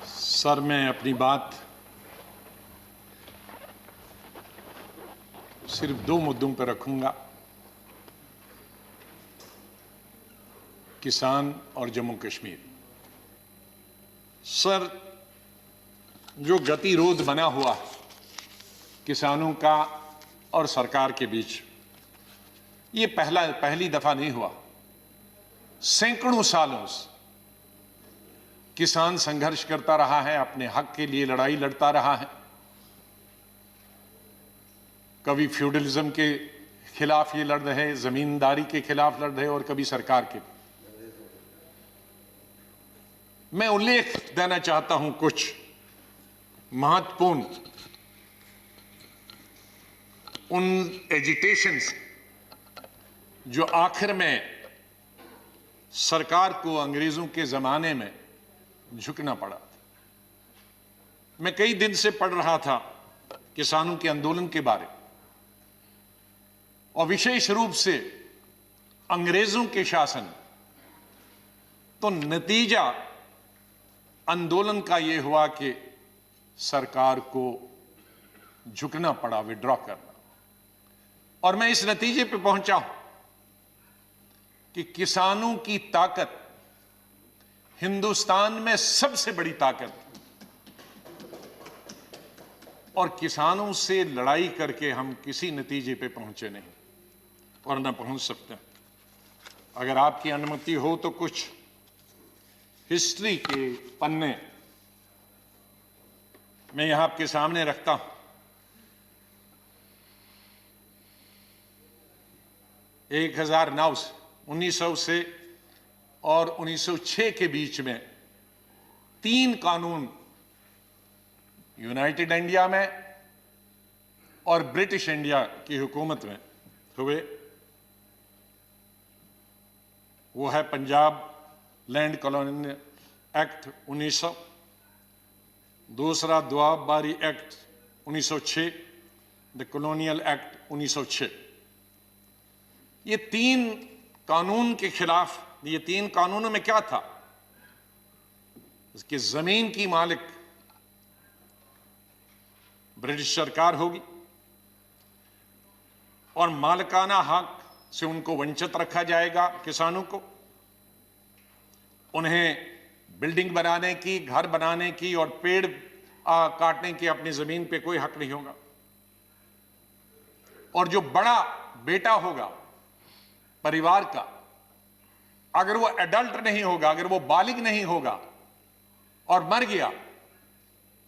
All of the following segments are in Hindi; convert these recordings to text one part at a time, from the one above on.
सर, मैं अपनी बात सिर्फ दो मुद्दों पर रखूंगा, किसान और जम्मू कश्मीर। सर, जो गतिरोध बना हुआ किसानों का और सरकार के बीच, ये पहली दफा नहीं हुआ। सैकड़ों सालों से किसान संघर्ष करता रहा है, अपने हक के लिए लड़ाई लड़ता रहा है। कभी फ्यूडलिज्म के खिलाफ ये लड़ रहे, जमींदारी के खिलाफ लड़ रहे, और कभी सरकार के। मैं उल्लेख देना चाहता हूं कुछ महत्वपूर्ण उन एजिटेशंस जो आखिर में सरकार को अंग्रेजों के जमाने में झुकना पड़ा। मैं कई दिन से पढ़ रहा था किसानों के आंदोलन के बारे, और विशेष रूप से अंग्रेजों के शासन। तो नतीजा आंदोलन का यह हुआ कि सरकार को झुकना पड़ा, विड्रॉ करना। और मैं इस नतीजे पे पहुंचा हूं कि किसानों की ताकत हिंदुस्तान में सबसे बड़ी ताकत, और किसानों से लड़ाई करके हम किसी नतीजे पे पहुंचे नहीं और न पहुंच सकते। अगर आपकी अनुमति हो तो कुछ हिस्ट्री के पन्ने मैं यहां आपके सामने रखता हूं। 1900 से और 1906 के बीच में 3 कानून यूनाइटेड इंडिया में और ब्रिटिश इंडिया की हुकूमत में हुए। वो है पंजाब लैंड कॉलोनियल एक्ट 1900, दूसरा दोआबबारी एक्ट 1906, द कॉलोनियल एक्ट 1906। ये 3 कानून के खिलाफ, ये 3 कानूनों में क्या था? इसकी जमीन की मालिक ब्रिटिश सरकार होगी और मालिकाना हक से उनको वंचित रखा जाएगा। किसानों को, उन्हें बिल्डिंग बनाने की, घर बनाने की और पेड़ काटने की अपनी जमीन पे कोई हक नहीं होगा। और जो बड़ा बेटा होगा परिवार का, अगर वो एडल्ट नहीं होगा, अगर वो बालिग नहीं होगा और मर गया,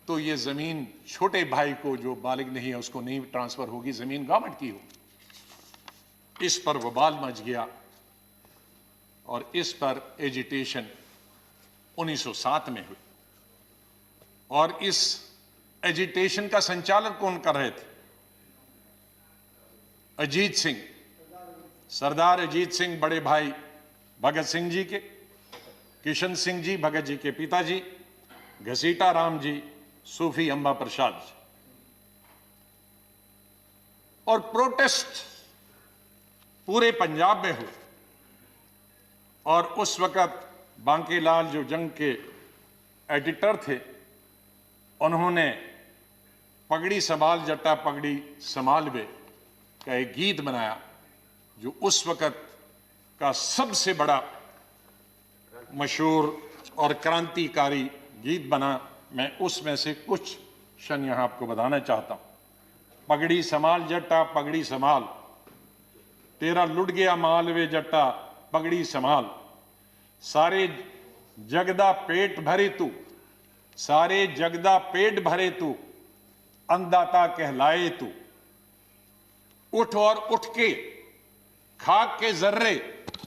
तो ये जमीन छोटे भाई को जो बालिग नहीं है उसको नहीं ट्रांसफर होगी, जमीन गवर्नमेंट की होगी। इस पर बवाल मच गया और इस पर एजिटेशन 1907 में हुई। और इस एजिटेशन का संचालन कौन कर रहे थे? अजीत सिंह, सरदार अजीत सिंह, बड़े भाई भगत सिंह जी के, किशन सिंह जी भगत जी के पिताजी, घसीटा राम जी, सूफी अंबा प्रसाद जी। और प्रोटेस्ट पूरे पंजाब में हुए। और उस वक्त बांकेलाल जो जंग के एडिटर थे, उन्होंने पगड़ी संभाल जट्टा पगड़ी संभाल वे का एक गीत बनाया, जो उस वक्त का सबसे बड़ा मशहूर और क्रांतिकारी गीत बना। मैं उसमें से कुछ क्षण यहां आपको बताना चाहता हूं। पगड़ी संभाल जट्टा पगड़ी संभाल, तेरा लुट गया माल वे जट्टा पगड़ी संभाल, सारे जगदा पेट भरे तू, सारे जगदा पेट भरे तू, अन्नदाता कहलाए तू। उठ और उठ के खाक के जर्रे,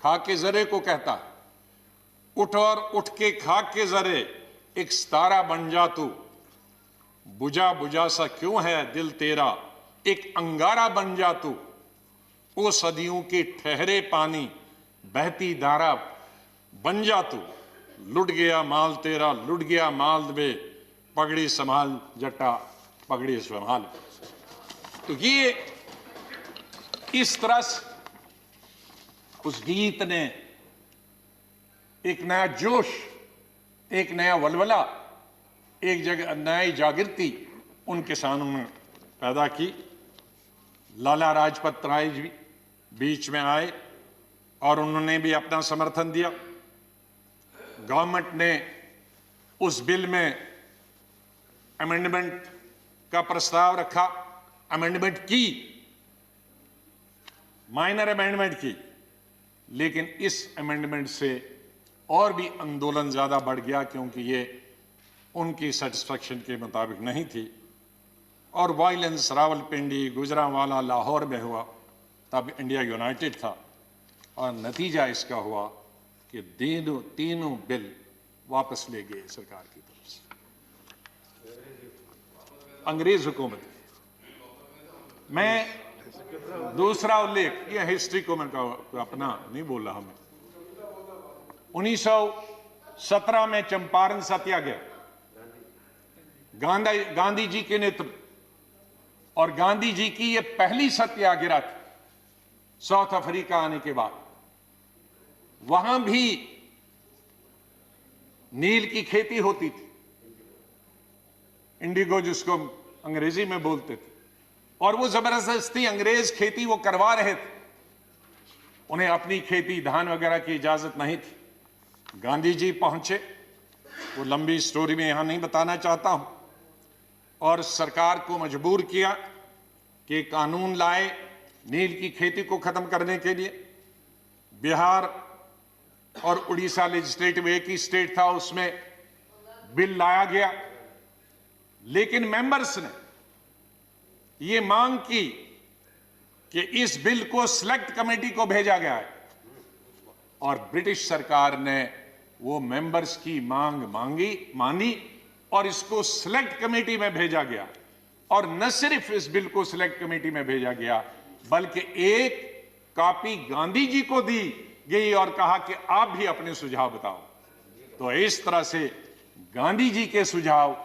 खाक के जर्रे को कहता है, उठ और उठ के खाक के जर्रे एक सितारा बन जा तू, बुझा बुझा सा क्यों है दिल तेरा, एक अंगारा बन जा तू। ओ सदियों के ठहरे पानी बहती धारा बन जा तू, लुट गया माल तेरा, लुट गया माल वे पगड़ी संभाल जट्टा पगड़ी संभाल। तो ये इस तरह से उस गीत ने एक नया जोश, एक नया वलवला एक जगह नई जागृति उन किसानों में पैदा की। लाला लाजपत राय जी बीच में आए और उन्होंने भी अपना समर्थन दिया। गवर्नमेंट ने उस बिल में अमेंडमेंट का प्रस्ताव रखा, अमेंडमेंट की, माइनर अमेंडमेंट की, लेकिन इस अमेंडमेंट से और भी आंदोलन ज्यादा बढ़ गया क्योंकि ये उनकी सेटिस्फैक्शन के मुताबिक नहीं थी और वायलेंस रावलपिंडी, गुजरांवाला, लाहौर में हुआ। तब इंडिया यूनाइटेड था और नतीजा इसका हुआ कि तीनों बिल वापस ले गए सरकार की तरफ से, अंग्रेज हुकूमत। मैं दूसरा उल्लेख, यह हिस्ट्री को मैं अपना नहीं बोल रहा, मैं 1917 में चंपारण सत्याग्रह गांधी जी के नेतृत्व, और गांधी जी की यह पहली सत्याग्रह थी साउथ अफ्रीका आने के बाद। वहां भी नील की खेती होती थी, इंडिगो जिसको अंग्रेजी में बोलते थे, और वो जबरदस्ती अंग्रेज खेती वो करवा रहे थे। उन्हें अपनी खेती धान वगैरह की इजाजत नहीं थी। गांधी जी पहुंचे, वो लंबी स्टोरी में यहां नहीं बताना चाहता हूं, और सरकार को मजबूर किया कि कानून लाए नील की खेती को खत्म करने के लिए। बिहार और उड़ीसा लेजिस्लेटिव एक ही स्टेट था, उसमें बिल लाया गया, लेकिन मेंबर्स ने यह मांग की कि इस बिल को सिलेक्ट कमेटी को भेजा गया है, और ब्रिटिश सरकार ने वो मेंबर्स की मांग मानी और इसको सिलेक्ट कमेटी में भेजा गया। और न सिर्फ इस बिल को सिलेक्ट कमेटी में भेजा गया, बल्कि एक कॉपी गांधी जी को दी गई और कहा कि आप भी अपने सुझाव बताओ। तो इस तरह से गांधी जी के सुझाव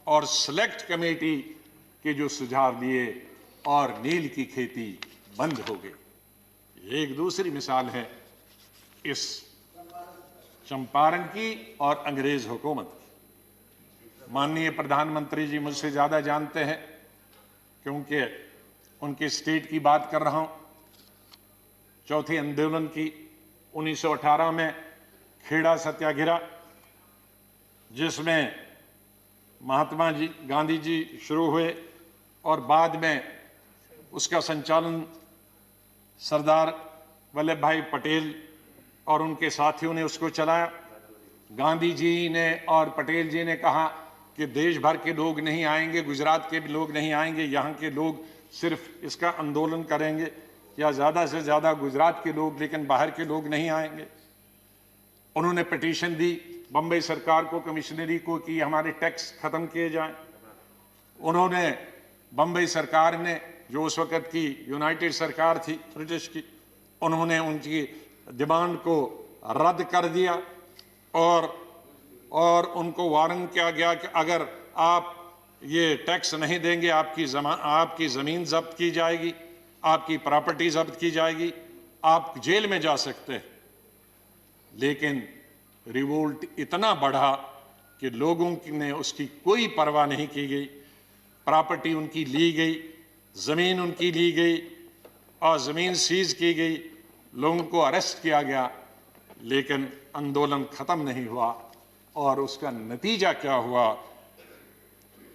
और सिलेक्ट कमेटी के जो सुझाव दिए और नील की खेती बंद हो गई। एक दूसरी मिसाल है इस चंपारण की और अंग्रेज हुकूमत की। माननीय प्रधानमंत्री जी मुझसे ज्यादा जानते हैं क्योंकि उनके स्टेट की बात कर रहा हूं। चौथे आंदोलन की 1918 में खेड़ा सत्याग्रह, जिसमें महात्मा जी गांधी जी शुरू हुए और बाद में उसका संचालन सरदार वल्लभ भाई पटेल और उनके साथियों ने उसको चलाया। गांधी जी ने और पटेल जी ने कहा कि देश भर के लोग नहीं आएंगे, गुजरात के भी लोग नहीं आएंगे, यहाँ के लोग सिर्फ इसका आंदोलन करेंगे, या ज्यादा से ज्यादा गुजरात के लोग, लेकिन बाहर के लोग नहीं आएंगे। उन्होंने पिटीशन दी बंबई सरकार को, कमिश्नरी को, कि हमारे टैक्स खत्म किए जाएं। उन्होंने बंबई सरकार ने, जो उस वक्त की यूनाइटेड सरकार थी ब्रिटिश की, उन्होंने उनकी डिमांड को रद्द कर दिया और उनको वार्न किया गया कि अगर आप ये टैक्स नहीं देंगे आपकी जमीन जब्त की जाएगी, आपकी प्रॉपर्टी जब्त की जाएगी, आप जेल में जा सकते हैं। लेकिन रिवोल्ट इतना बढ़ा कि लोगों ने उसकी कोई परवाह नहीं की गई। प्रॉपर्टी उनकी ली गई, जमीन उनकी ली गई और जमीन सीज की गई, लोगों को अरेस्ट किया गया, लेकिन आंदोलन खत्म नहीं हुआ। और उसका नतीजा क्या हुआ?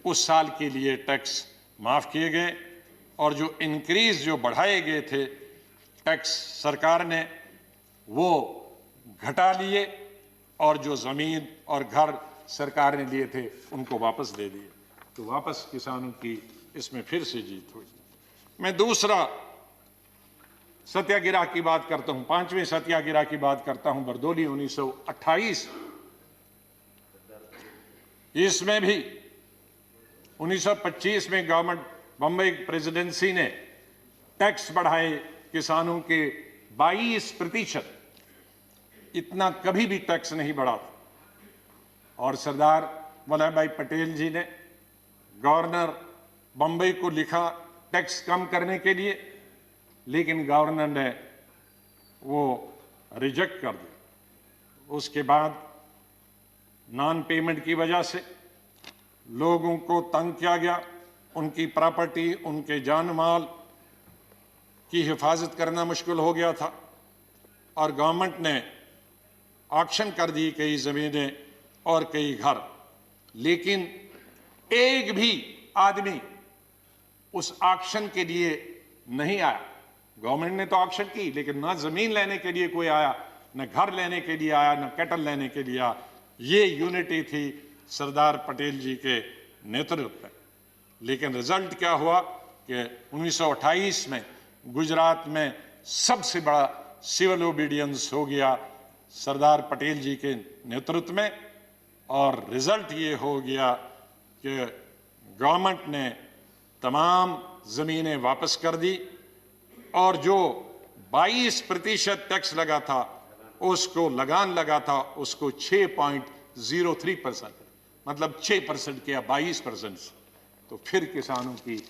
उस साल के लिए टैक्स माफ किए गए और जो बढ़ाए गए थे टैक्स सरकार ने, वो घटा लिए, और जो जमीन और घर सरकार ने लिए थे उनको वापस दे दिए। तो वापस किसानों की इसमें फिर से जीत हुई। मैं दूसरा सत्याग्रह की बात करता हूं, 5वें सत्याग्रह की बात करता हूं, बरदोली 1928। इसमें भी 1925 में गवर्नमेंट बंबई प्रेसिडेंसी ने टैक्स बढ़ाए किसानों के 22%। इतना कभी भी टैक्स नहीं बढ़ा था। और सरदार वल्लभ भाई पटेल जी ने गवर्नर बंबई को लिखा टैक्स कम करने के लिए, लेकिन गवर्नर ने वो रिजेक्ट कर दिया। उसके बाद नॉन पेमेंट की वजह से लोगों को तंग किया गया, उनकी प्रॉपर्टी, उनके जान माल की हिफाजत करना मुश्किल हो गया था और गवर्नमेंट ने ऑक्शन कर दी कई ज़मीनें और कई घर। लेकिन एक भी आदमी उस ऑक्शन के लिए नहीं आया। गवर्नमेंट ने तो ऑक्शन की, लेकिन ना ज़मीन लेने के लिए कोई आया, न घर लेने के लिए आया, न कैटल लेने के लिए आया। ये यूनिटी थी सरदार पटेल जी के नेतृत्व में। लेकिन रिजल्ट क्या हुआ कि 1928 में गुजरात में सबसे बड़ा सिविल ओबीडियंस हो गया सरदार पटेल जी के नेतृत्व में, और रिजल्ट ये हो गया कि गवर्नमेंट ने तमाम ज़मीनें वापस कर दी और जो 22% टैक्स लगा था, उसको लगान लगा था, उसको 6.03%, मतलब 6% किया 22% से। तो फिर किसानों की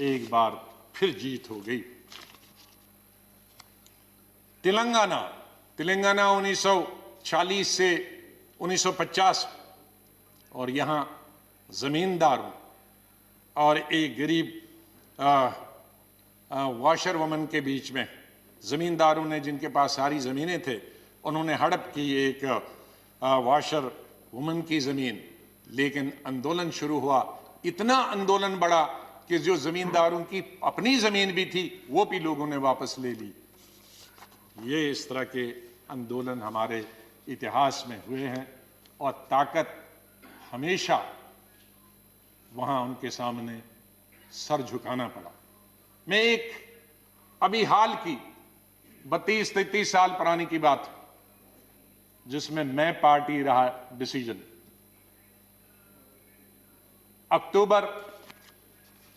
एक बार फिर जीत हो गई। तेलंगाना 1940 से 1950, और यहाँ जमींदारों और एक गरीब वॉशर वुमन के बीच में, जमींदारों ने जिनके पास सारी ज़मीनें थे, उन्होंने हड़प की एक वॉशर वुमन की ज़मीन। लेकिन आंदोलन शुरू हुआ, इतना आंदोलन बढ़ा कि जो ज़मींदारों की अपनी ज़मीन भी थी वो भी लोगों ने वापस ले ली। ये इस तरह के आंदोलन हमारे इतिहास में हुए हैं और ताकत हमेशा वहाँ उनके सामने सर झुकाना पड़ा। मैं एक अभी हाल की 32-33 साल पुरानी की बात जिसमें मैं पार्टी रहा डिसीजन, अक्टूबर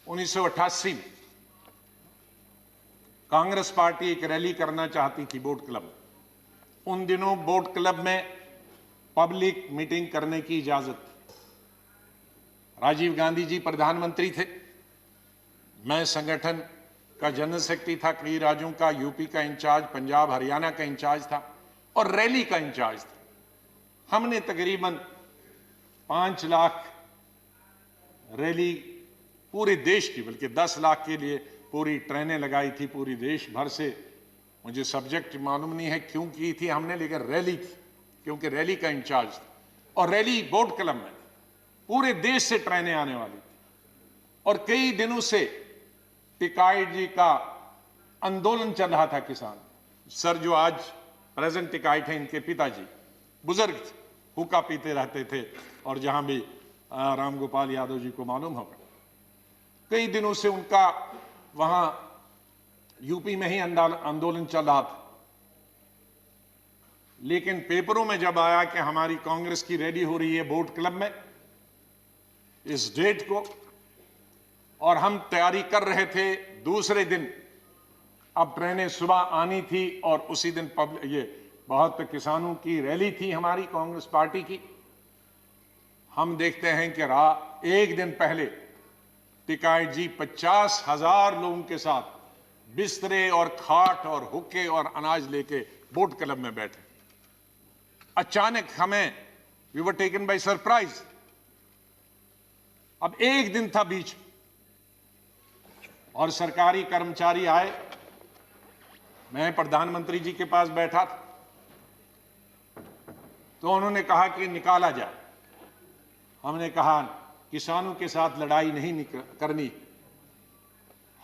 1988 में कांग्रेस पार्टी एक रैली करना चाहती थी बोट क्लब में। उन दिनों बोट क्लब में पब्लिक मीटिंग करने की इजाजत, राजीव गांधी जी प्रधानमंत्री थे, मैं संगठन का जनरल सेक्रेटरी था, कई राज्यों का, यूपी का इंचार्ज, पंजाब हरियाणा का इंचार्ज था और रैली का इंचार्ज था। हमने तकरीबन 5 लाख रैली पूरे देश की, बल्कि 10 लाख के लिए पूरी ट्रेनें लगाई थी पूरी देश भर से। मुझे सब्जेक्ट मालूम नहीं है क्यों की थी हमने, लेकिन रैली की, क्योंकि रैली का इंचार्ज था। और रैली बोट क्लब में पूरे देश से ट्रेनें आने वाली थी और कई दिनों से टिकाइट जी का आंदोलन चल रहा था। किसान सर जो आज प्रेजेंट टिकाइट हैं, इनके पिताजी बुजुर्ग थे, हुक्का पीते रहते थे, और जहां भी राम गोपाल यादव जी को मालूम होगा, कई दिनों से उनका वहां यूपी में ही आंदोलन चल रहा था। लेकिन पेपरों में जब आया कि हमारी कांग्रेस की रैली हो रही है बोट क्लब में इस डेट को, और हम तैयारी कर रहे थे, दूसरे दिन अब ट्रेनें सुबह आनी थी और उसी दिन ये बहुत किसानों की रैली थी हमारी कांग्रेस पार्टी की। हम देखते हैं कि एक दिन पहले टिकाइट जी 50,000 लोगों के साथ बिस्तरे और खाट और हुक्के और अनाज लेके बोट क्लब में बैठे। अचानक हमें we were taken by surprise. अब एक दिन था बीच और सरकारी कर्मचारी आए, मैं प्रधानमंत्री जी के पास बैठा था, तो उन्होंने कहा कि निकाला जाए। हमने कहा किसानों के साथ लड़ाई नहीं करनी,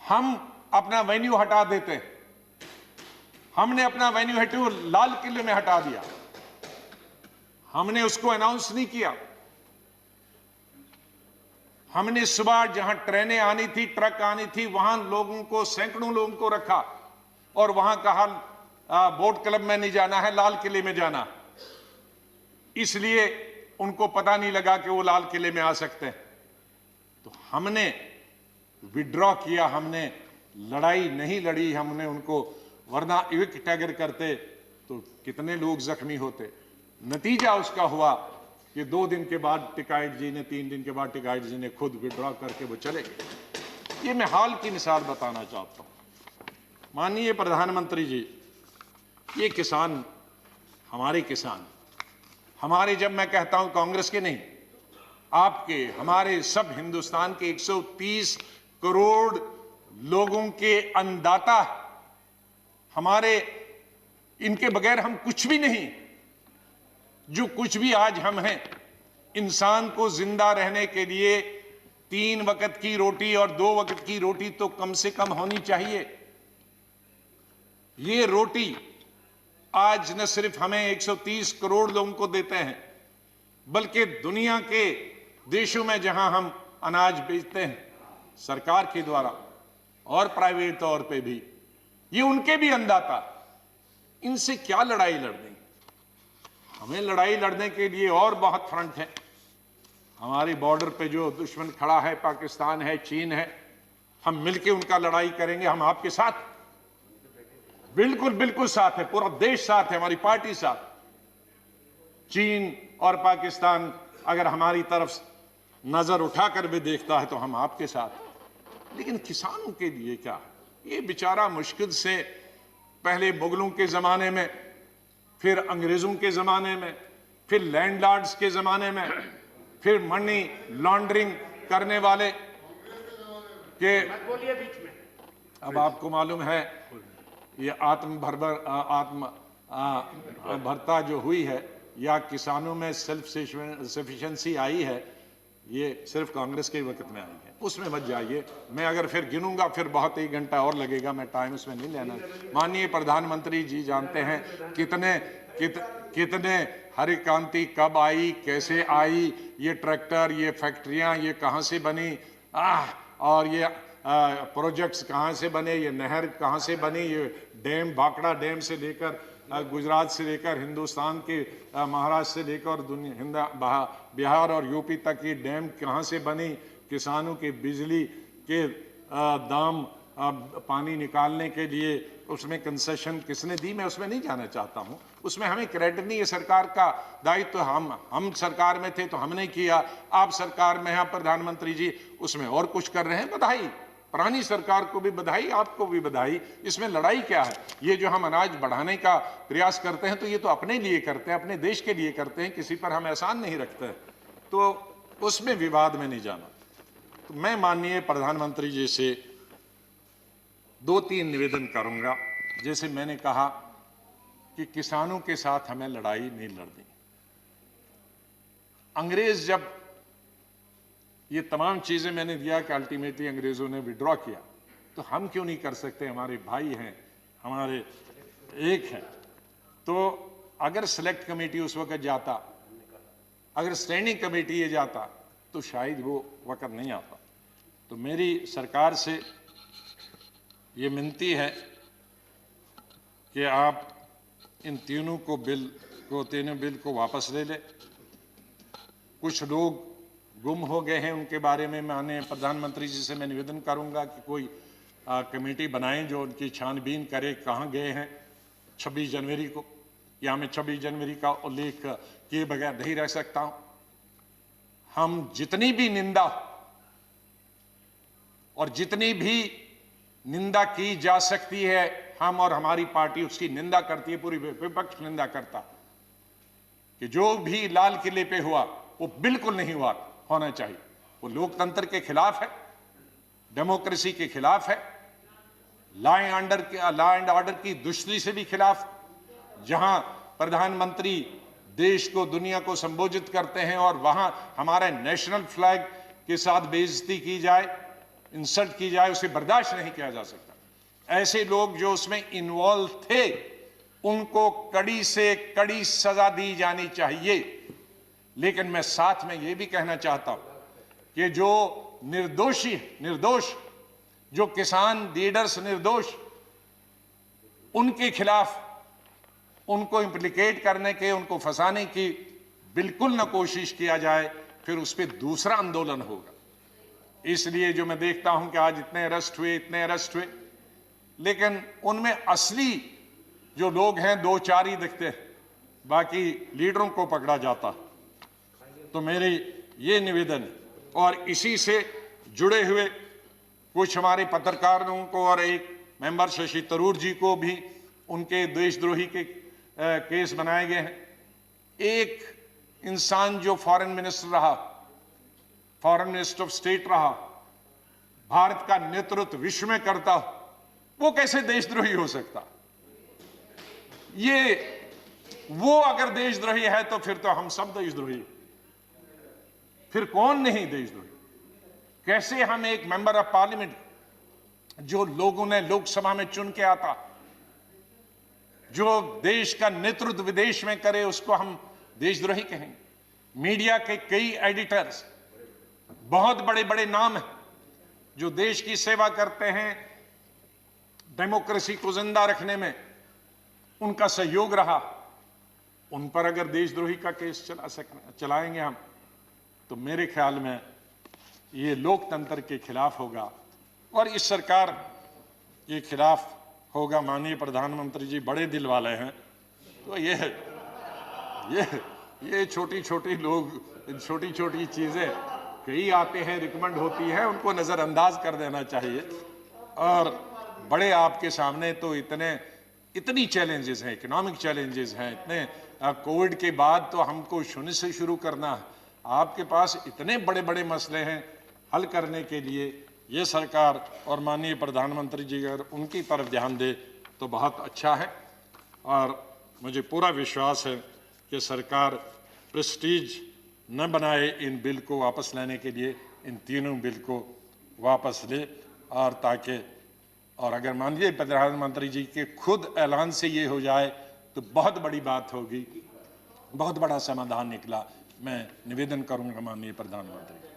हम अपना वेन्यू हटा देते हैं। हमने अपना वेन्यू हटू लाल किले में हटा दिया, हमने उसको अनाउंस नहीं किया। हमने सुबह जहां ट्रेनें आनी थी, ट्रक आनी थी, वहां लोगों को, सैकड़ों लोगों को रखा और वहां कहा बोट क्लब में नहीं जाना है, लाल किले में जाना। इसलिए उनको पता नहीं लगा कि वो लाल किले में आ सकते हैं। तो हमने विड्रॉ किया, हमने लड़ाई नहीं लड़ी हमने उनको, वरना इविक्ट अगर करते तो कितने लोग जख्मी होते। नतीजा उसका हुआ कि 2 दिन के बाद टिकाइट जी ने, 3 दिन के बाद टिकाइट जी ने खुद विड्रॉ करके वो चले गए। ये मैं हाल की मिसाल बताना चाहता हूं। माननीय प्रधानमंत्री जी, ये किसान हमारे, जब मैं कहता हूं कांग्रेस के नहीं, आपके, हमारे, सब हिंदुस्तान के 130 करोड़ लोगों के अन्नदाता, हमारे, इनके बगैर हम कुछ भी नहीं। जो कुछ भी आज हम हैं, इंसान को जिंदा रहने के लिए 3 वक्त की रोटी और 2 वक्त की रोटी तो कम से कम होनी चाहिए। ये रोटी आज न सिर्फ हमें 130 करोड़ लोगों को देते हैं, बल्कि दुनिया के देशों में जहां हम अनाज बेचते हैं सरकार के द्वारा और प्राइवेट तौर पे भी, ये उनके भी अन्नदाता। इनसे क्या लड़ाई लड़नी? हमें लड़ाई लड़ने के लिए और बहुत फ्रंट है। हमारे बॉर्डर पे जो दुश्मन खड़ा है, पाकिस्तान है, चीन है, हम मिलके उनका लड़ाई करेंगे। हम आपके साथ, बिल्कुल बिल्कुल साथ है, पूरा देश साथ है, हमारी पार्टी साथ। चीन और पाकिस्तान अगर हमारी तरफ नजर उठाकर भी देखता है तो हम आपके साथ। लेकिन किसानों के लिए क्या? ये बेचारा मुश्किल से पहले मुगलों के जमाने में, फिर अंग्रेजों के जमाने में, फिर लैंडलॉर्ड्स के जमाने में, फिर मनी लॉन्ड्रिंग करने वाले के, अब आपको मालूम है ये भरता जो हुई है, या किसानों में सेल्फ सफिशिएंसी आई है, ये सिर्फ कांग्रेस के वक्त में आई है। उसमें मत जाइए, मैं अगर फिर गिनूंगा फिर बहुत 1 घंटा और लगेगा, मैं टाइम उसमें नहीं लेना। माननीय प्रधानमंत्री जी जानते हैं कितने हरित क्रांति कब आई, कैसे आई, ये ट्रैक्टर, ये फैक्ट्रियां, ये कहां से बनी, और ये प्रोजेक्ट्स कहां से बने, ये नहर कहां से बनी, ये डैम, भाखड़ा डैम से लेकर गुजरात से लेकर हिंदुस्तान के महाराष्ट्र से लेकर बिहार और यूपी तक ये डैम कहां से बनी, किसानों के बिजली के दाम, पानी निकालने के लिए उसमें कंसेशन किसने दी, मैं उसमें नहीं जाना चाहता हूं। उसमें हमें क्रेडिट नहीं है, सरकार का दायित्व। हम सरकार में थे तो हमने किया, आप सरकार में हैं प्रधानमंत्री जी, उसमें और कुछ कर रहे हैं, बधाई। पुरानी सरकार को भी बधाई, आपको भी बधाई। इसमें लड़ाई क्या है? ये जो हम अनाज बढ़ाने का प्रयास करते हैं तो ये तो अपने लिए करते हैं, अपने देश के लिए करते हैं, किसी पर हम एहसान नहीं रखते, तो उसमें विवाद में नहीं जाना। तो मैं माननीय प्रधानमंत्री जी से 2-3 निवेदन करूंगा। जैसे मैंने कहा कि किसानों के साथ हमें लड़ाई नहीं लड़नी। अंग्रेज जब ये तमाम चीजें मैंने दिया कि अल्टीमेटली अंग्रेजों ने विड्रॉ किया, तो हम क्यों नहीं कर सकते? हमारे भाई हैं, हमारे एक हैं। तो अगर सेलेक्ट कमेटी उस वक्त जाता, अगर स्टैंडिंग कमेटी ये जाता, तो शायद वो वक्त नहीं आता। तो मेरी सरकार से ये विनती है कि आप इन तीनों बिल को वापस ले लें। कुछ लोग गुम हो गए हैं, उनके बारे में माननीय प्रधानमंत्री जी से मैं निवेदन करूंगा कि कोई कमेटी बनाएं जो उनकी छानबीन करे, कहाँ गए हैं 26 जनवरी को। या मैं 26 जनवरी का उल्लेख किए बगैर नहीं रह सकता हूं। हम जितनी भी निंदा और जितनी भी निंदा की जा सकती है, हम और हमारी पार्टी उसकी निंदा करती है, पूरी विपक्ष निंदा करता कि जो भी लाल किले पे हुआ वो बिल्कुल नहीं होना चाहिए। वो लोकतंत्र के खिलाफ है, डेमोक्रेसी के खिलाफ है, लॉ एंड ऑर्डर की दुष्टि से भी खिलाफ। जहां प्रधानमंत्री देश को, दुनिया को संबोधित करते हैं और वहां हमारे नेशनल फ्लैग के साथ बेइज्जती की जाए, इंसल्ट की जाए, उसे बर्दाश्त नहीं किया जा सकता। ऐसे लोग जो उसमें इन्वॉल्व थे उनको कड़ी से कड़ी सजा दी जानी चाहिए। लेकिन मैं साथ में यह भी कहना चाहता हूं कि जो निर्दोष जो किसान लीडर्स निर्दोष, उनके खिलाफ उनको इंप्लीकेट करने के, उनको फंसाने की बिल्कुल न कोशिश किया जाए, फिर उस पर दूसरा आंदोलन होगा। इसलिए जो मैं देखता हूं कि आज इतने अरेस्ट हुए, लेकिन उनमें असली जो लोग हैं 2-4 ही दिखते हैं, बाकी लीडरों को पकड़ा जाता। तो मेरी ये निवेदन है, और इसी से जुड़े हुए कुछ हमारे पत्रकारों को और एक मेंबर शशि तरूर जी को भी उनके देशद्रोही के केस बनाए गए हैं। एक इंसान जो फॉरेन मिनिस्टर रहा, फॉरेन मिनिस्टर ऑफ स्टेट रहा, भारत का नेतृत्व विश्व में करता, वो कैसे देशद्रोही हो सकता? वो अगर देशद्रोही है तो फिर तो हम सब देशद्रोही, फिर कौन नहीं देशद्रोही? कैसे हम एक मेंबर ऑफ पार्लियामेंट जो लोगों ने लोकसभा में चुन के आता, जो देश का नेतृत्व विदेश में करे, उसको हम देशद्रोही कहेंगे? मीडिया के कई एडिटर्स, बहुत बड़े बड़े नाम हैं जो देश की सेवा करते हैं, डेमोक्रेसी को जिंदा रखने में उनका सहयोग रहा, उन पर अगर देशद्रोही का केस चलाएंगे हम, तो मेरे ख्याल में ये लोकतंत्र के खिलाफ होगा और इस सरकार के खिलाफ होगा। माननीय प्रधानमंत्री जी बड़े दिल वाले हैं, तो ये छोटी छोटी लोग, छोटी छोटी चीजें कई आते हैं, रिकमेंड होती है, उनको नजरअंदाज कर देना चाहिए। और बड़े आपके सामने तो इतनी चैलेंजेस हैं, इकोनॉमिक चैलेंजेस हैं, इतने कोविड के बाद तो हमको शून्य से शुरू करना है। आपके पास इतने बड़े बड़े मसले हैं हल करने के लिए। ये सरकार और माननीय प्रधानमंत्री जी अगर उनकी तरफ ध्यान दे तो बहुत अच्छा है और मुझे पूरा विश्वास है कि सरकार प्रेस्टीज न बनाए इन बिल को वापस लेने के लिए, इन तीनों बिल को वापस ले, और ताकि और अगर माननीय प्रधानमंत्री जी के खुद ऐलान से ये हो जाए तो बहुत बड़ी बात होगी, बहुत बड़ा समाधान निकला। मैं निवेदन करूंगा माननीय प्रधानमंत्री।